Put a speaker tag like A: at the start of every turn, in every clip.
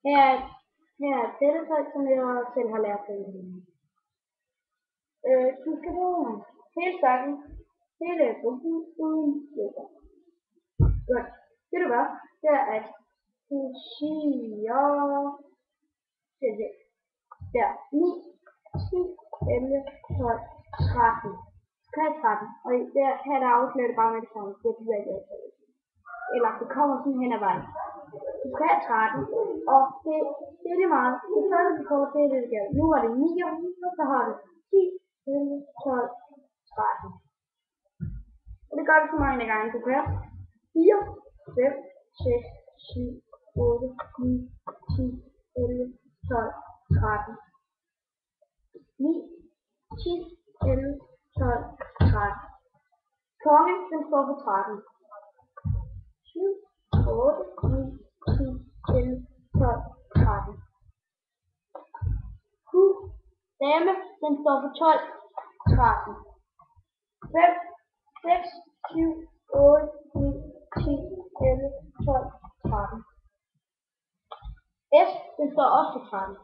A: Her er et tættetræk, som jeg selv har lært det. Du skal bruge hele stakken, hele bunken uden løber. Godt. Det du gør, det er, at du siger der 9, 10, 11, 12, 13. Du skal have 13, og her der afslører det bare med det samme. Det gider jeg ikke altid. Eller det kommer sådan hen ad vejen. Du skal have 13, og det er det meget. Det første kort, det er det, det gør. Nu var det 9, og så har du 10, 11, 12, 13. Og det gør du så mange gange, du kan. 4, 5, 6, 7, 8, 9, 10, 11, 12, 13. 9, 10, 11, 12, 13. Kongen, den står på 13. 7, 8, 9, 10, 11, 12, 13. Dame, den står på 12, 13. 5, 6, 7, 8, 9, 10, 11, 12, 13. S, den står også på 13.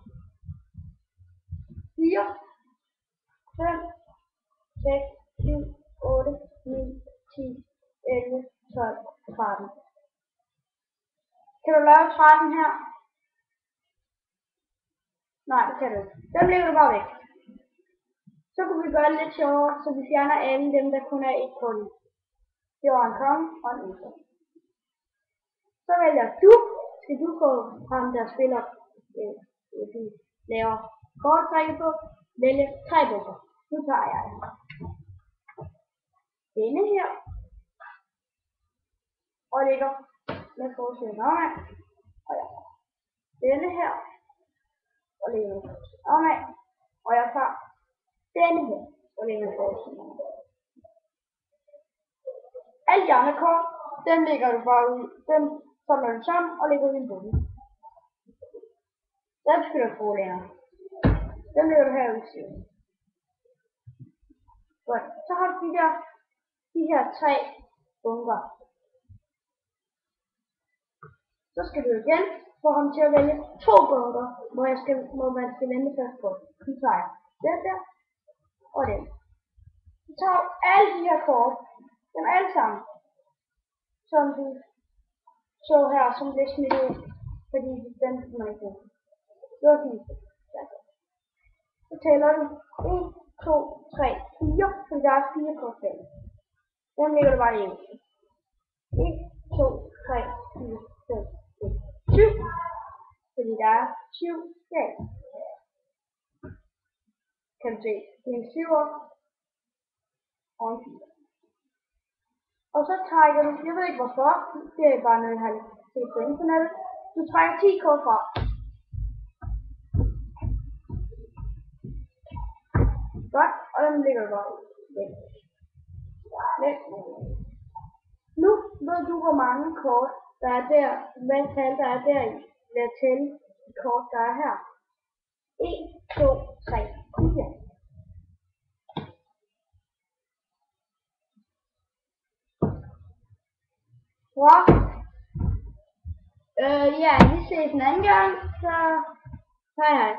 A: 4, 5, 6, 7, 8, 9, 10, 11, 12, 13. Kan du lave 13 her? Nej, det kan du ikke. Den lægger du bare væk. Så kan vi gøre det lidt sjovere, så vi fjerner alle dem, der kun er et kort. Det var en konge og en øser. Så vælger du, skal du få ham, der spiller, du laver korttrækket på, vælge 3 bukser. Nu tager jeg denne her, og lægger med forsiden omad, og jeg tager denne her, og lægger med forsiden omad, og jeg tager denne her, og lægger med forsiden omad. Alle de andre kort, den lægger du bare ud, den samler du sammen og lægger ud i en bunke. Den skal du bruge længere. Den lægger du herude i siden. Godt, så har du de her 3 bunker. Så skal du igen få ham til at vælge 2 bunker, hvor man skal vente først på. Nu tager jeg den der, og den. Så tager du alle de her kort, dem alle sammen, som du så her, som bliver smidt ud, fordi den skal man ikke bruge. Det var fint. Så tæller du 1, 2, 3, 4, så der er 4 kort selv. Dem lægger du bare i 1, 2, 3, 4, 5, 6, 7. Fordi der er 7 selv. Kan du se, det er en 7'er og en 4. Og så trækker du, jeg ved ikke hvorfor, det er bare noget, jeg har set på internettet. Du trækker 10 kort fra. Godt, og den ligger du bare væk. Nu ved du, hvor mange kort der er der, hvad tal der er der i, ved at tælle de kort, der er her. 1, 2, 3, 4. Wow. Ja, vi ses en anden gang, så hej hej.